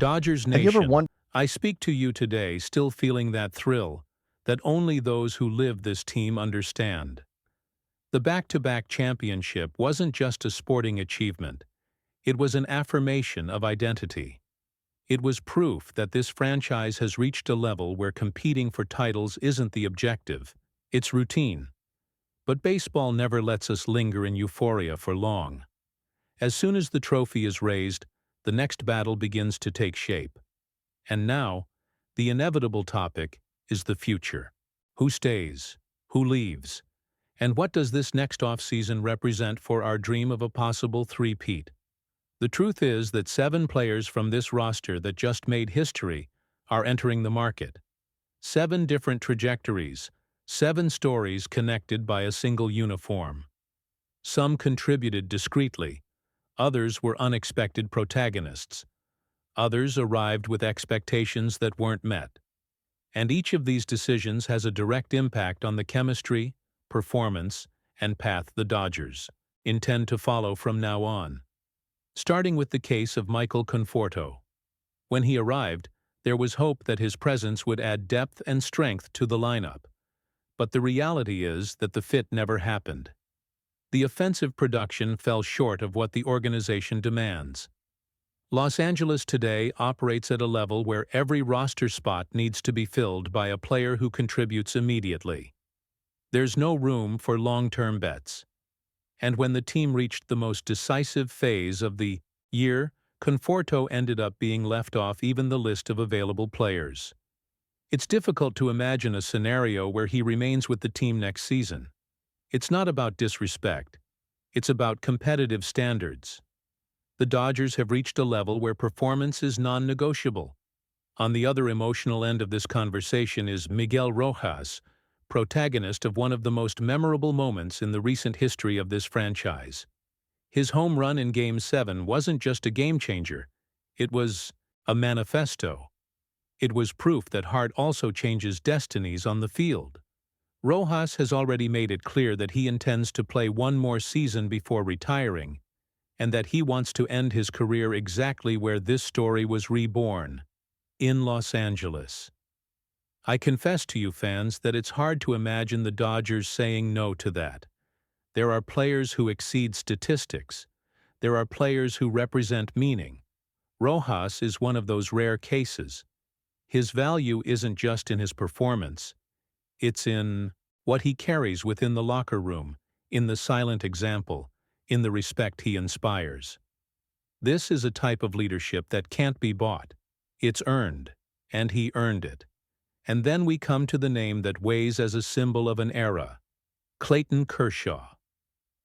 Dodgers Have you ever Nation, wondered? I speak to you today still feeling that thrill that only those who live this team understand. The back-to-back championship wasn't just a sporting achievement. It was an affirmation of identity. It was proof that this franchise has reached a level where competing for titles isn't the objective, it's routine. But baseball never lets us linger in euphoria for long. As soon as the trophy is raised, the next battle begins to take shape. And now, the inevitable topic is the future. Who stays? Who leaves? And what does this next offseason represent for our dream of a possible three-peat? The truth is that 7 players from this roster that just made history are entering the market. 7 different trajectories, 7 stories connected by a single uniform. Some contributed discreetly, others were unexpected protagonists. Others arrived with expectations that weren't met. And each of these decisions has a direct impact on the chemistry, performance, and path the Dodgers intend to follow from now on. Starting with the case of Michael Conforto. When he arrived, there was hope that his presence would add depth and strength to the lineup. But the reality is that the fit never happened. The offensive production fell short of what the organization demands. Los Angeles today operates at a level where every roster spot needs to be filled by a player who contributes immediately. There's no room for long-term bets. And when the team reached the most decisive phase of the year, Conforto ended up being left off even the list of available players. It's difficult to imagine a scenario where he remains with the team next season. It's not about disrespect. It's about competitive standards. The Dodgers have reached a level where performance is non-negotiable. On the other emotional end of this conversation is Miguel Rojas, protagonist of one of the most memorable moments in the recent history of this franchise. His home run in Game 7 wasn't just a game-changer. It was a manifesto. It was proof that heart also changes destinies on the field. Rojas has already made it clear that he intends to play one more season before retiring, and that he wants to end his career exactly where this story was reborn, in Los Angeles. I confess to you fans that it's hard to imagine the Dodgers saying no to that. There are players who exceed statistics. There are players who represent meaning. Rojas is one of those rare cases. His value isn't just in his performance. It's in what he carries within the locker room, in the silent example, in the respect he inspires. This is a type of leadership that can't be bought. It's earned, and he earned it. And then we come to the name that weighs as a symbol of an era, Clayton Kershaw.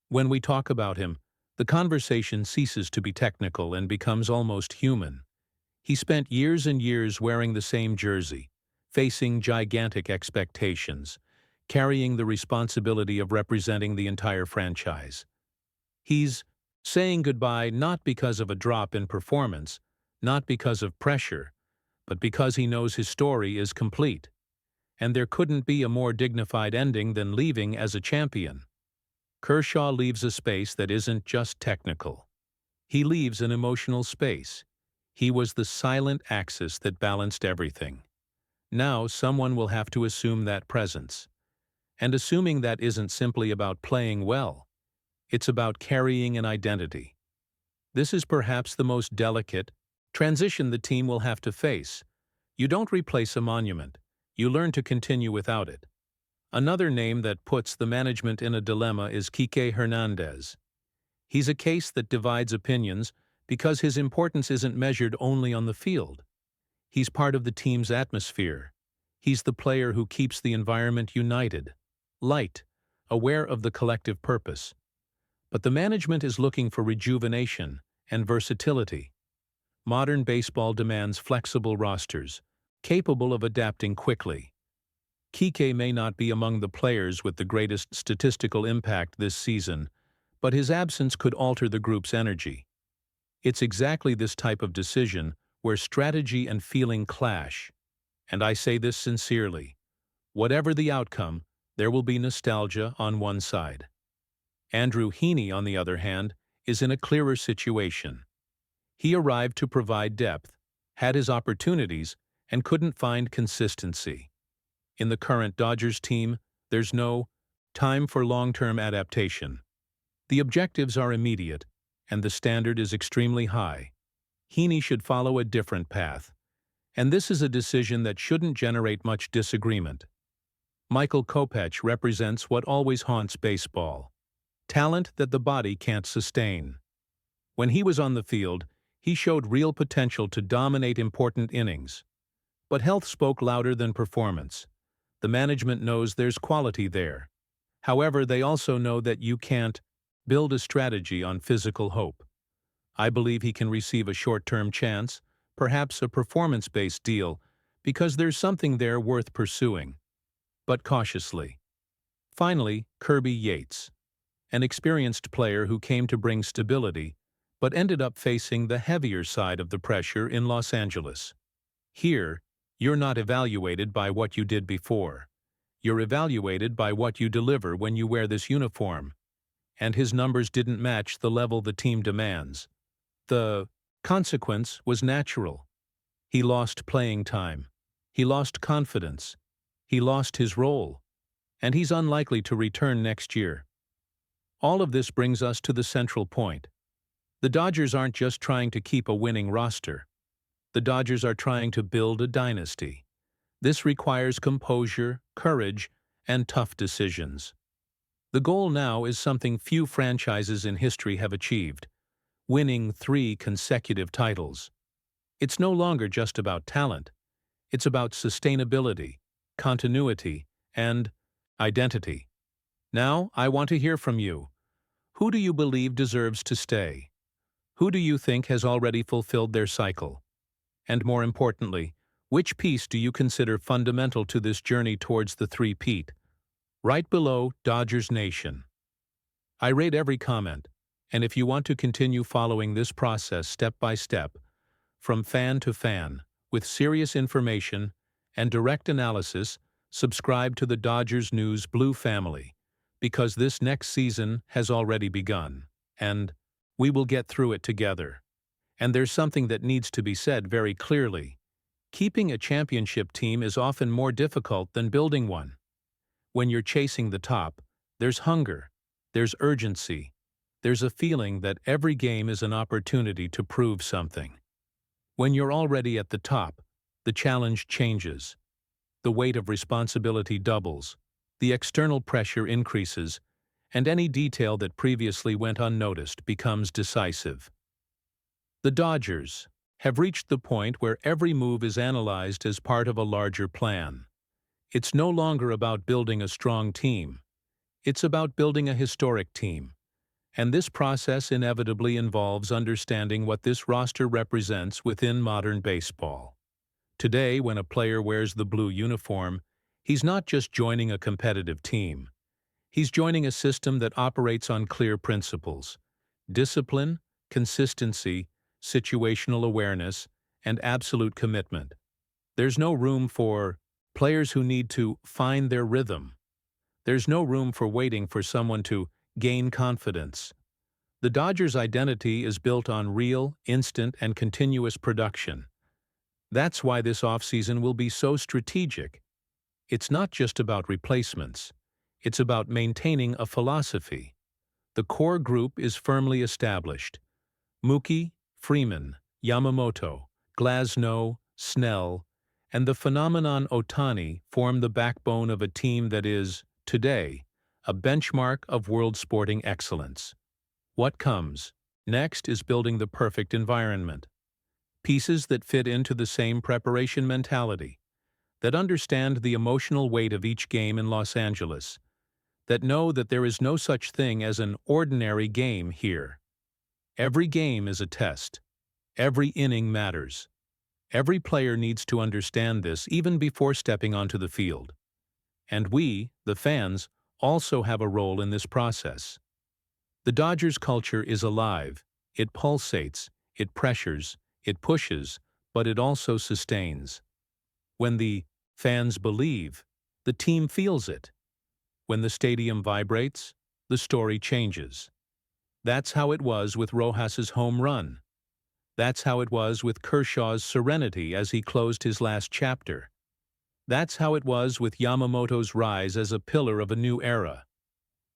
When we talk about him, the conversation ceases to be technical and becomes almost human. He spent years and years wearing the same jersey, facing gigantic expectations, carrying the responsibility of representing the entire franchise. He's saying goodbye not because of a drop in performance, not because of pressure, but because he knows his story is complete. And there couldn't be a more dignified ending than leaving as a champion. Kershaw leaves a space that isn't just technical. He leaves an emotional space. He was the silent axis that balanced everything. Now someone will have to assume that presence. And assuming that isn't simply about playing well. It's about carrying an identity. This is perhaps the most delicate transition the team will have to face. You don't replace a monument. You learn to continue without it. Another name that puts the management in a dilemma is Kike Hernandez. He's a case that divides opinions because his importance isn't measured only on the field. He's part of the team's atmosphere. He's the player who keeps the environment united, light, aware of the collective purpose. But the management is looking for rejuvenation and versatility. Modern baseball demands flexible rosters, capable of adapting quickly. Kike may not be among the players with the greatest statistical impact this season, but his absence could alter the group's energy. It's exactly this type of decision where strategy and feeling clash. And I say this sincerely. Whatever the outcome, there will be nostalgia on one side. Andrew Heaney, on the other hand, is in a clearer situation. He arrived to provide depth, had his opportunities, and couldn't find consistency. In the current Dodgers team, there's no time for long-term adaptation. The objectives are immediate, and the standard is extremely high. Heaney should follow a different path, and this is a decision that shouldn't generate much disagreement. Michael Kopech represents what always haunts baseball: talent that the body can't sustain. When he was on the field, he showed real potential to dominate important innings. But health spoke louder than performance. The management knows there's quality there. However, they also know that you can't build a strategy on physical hope. I believe he can receive a short-term chance, perhaps a performance-based deal, because there's something there worth pursuing. But cautiously. Finally, Kirby Yates, an experienced player who came to bring stability, but ended up facing the heavier side of the pressure in Los Angeles. Here, you're not evaluated by what you did before. You're evaluated by what you deliver when you wear this uniform. And his numbers didn't match the level the team demands. The consequence was natural. He lost playing time. He lost confidence. He lost his role. And he's unlikely to return next year. All of this brings us to the central point. The Dodgers aren't just trying to keep a winning roster. The Dodgers are trying to build a dynasty. This requires composure, courage, and tough decisions. The goal now is something few franchises in history have achieved: winning 3 consecutive titles. It's no longer just about talent. It's about sustainability, continuity, and identity. Now, I want to hear from you. Who do you believe deserves to stay? Who do you think has already fulfilled their cycle? And more importantly, which piece do you consider fundamental to this journey towards the three-peat? Right below Dodgers Nation. I rate every comment, and if you want to continue following this process step by step, from fan to fan, with serious information and direct analysis, subscribe to the Dodgers News Blue family, because this next season has already begun, and we will get through it together. And there's something that needs to be said very clearly. Keeping a championship team is often more difficult than building one. When you're chasing the top, there's hunger, there's urgency, there's a feeling that every game is an opportunity to prove something. When you're already at the top, the challenge changes. The weight of responsibility doubles, the external pressure increases, and any detail that previously went unnoticed becomes decisive. The Dodgers have reached the point where every move is analyzed as part of a larger plan. It's no longer about building a strong team. It's about building a historic team. And this process inevitably involves understanding what this roster represents within modern baseball. Today, when a player wears the blue uniform, he's not just joining a competitive team. He's joining a system that operates on clear principles: discipline, consistency, situational awareness, and absolute commitment. There's no room for players who need to find their rhythm. There's no room for waiting for someone to gain confidence. The Dodgers' identity is built on real, instant, and continuous production. That's why this offseason will be so strategic. It's not just about replacements. It's about maintaining a philosophy. The core group is firmly established. Mookie, Freeman, Yamamoto, Glasnow, Snell, and the phenomenon Ohtani form the backbone of a team that is, today, a benchmark of world sporting excellence. What comes next is building the perfect environment. Pieces that fit into the same preparation mentality, that understand the emotional weight of each game in Los Angeles, that know that there is no such thing as an ordinary game here. Every game is a test. Every inning matters. Every player needs to understand this even before stepping onto the field. And we, the fans, also have a role in this process. The Dodgers culture is alive. It pulsates, it pressures, it pushes, but it also sustains. When the fans believe, the team feels it. When the stadium vibrates, the story changes. That's how it was with Rojas's home run. That's how it was with Kershaw's serenity as he closed his last chapter. That's how it was with Yamamoto's rise as a pillar of a new era.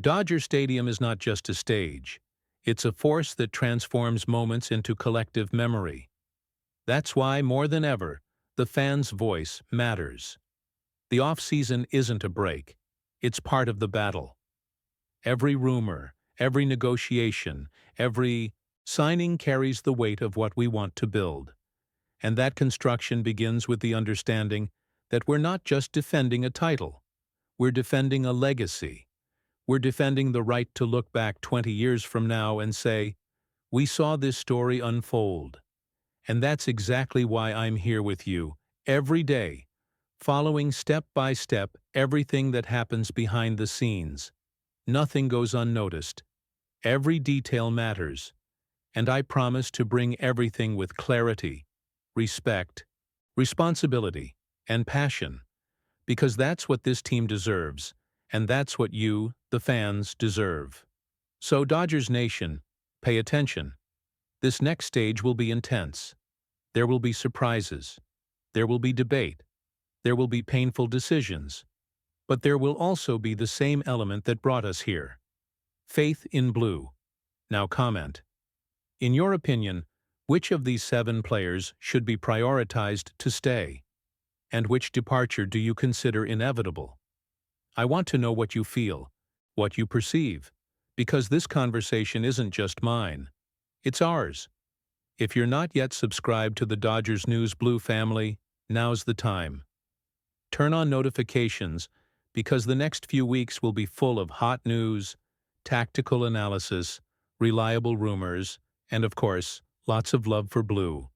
Dodger Stadium is not just a stage. It's a force that transforms moments into collective memory. That's why, more than ever, the fans' voice matters. The off-season isn't a break. It's part of the battle. Every rumor, every negotiation, every signing carries the weight of what we want to build. And that construction begins with the understanding that we're not just defending a title. We're defending a legacy. We're defending the right to look back 20 years from now and say, we saw this story unfold. And that's exactly why I'm here with you, every day, following step by step everything that happens behind the scenes. Nothing goes unnoticed. Every detail matters. And I promise to bring everything with clarity, respect, responsibility, and passion. Because that's what this team deserves, and that's what you, the fans, deserve. So Dodgers Nation, pay attention. This next stage will be intense. There will be surprises. There will be debate. There will be painful decisions. But there will also be the same element that brought us here. Faith in blue. Now comment. In your opinion, which of these 7 players should be prioritized to stay? And which departure do you consider inevitable? I want to know what you feel, what you perceive, because this conversation isn't just mine. It's ours. If you're not yet subscribed to the Dodgers News Blue family, now's the time. Turn on notifications because the next few weeks will be full of hot news, tactical analysis, reliable rumors, and of course, lots of love for Blue.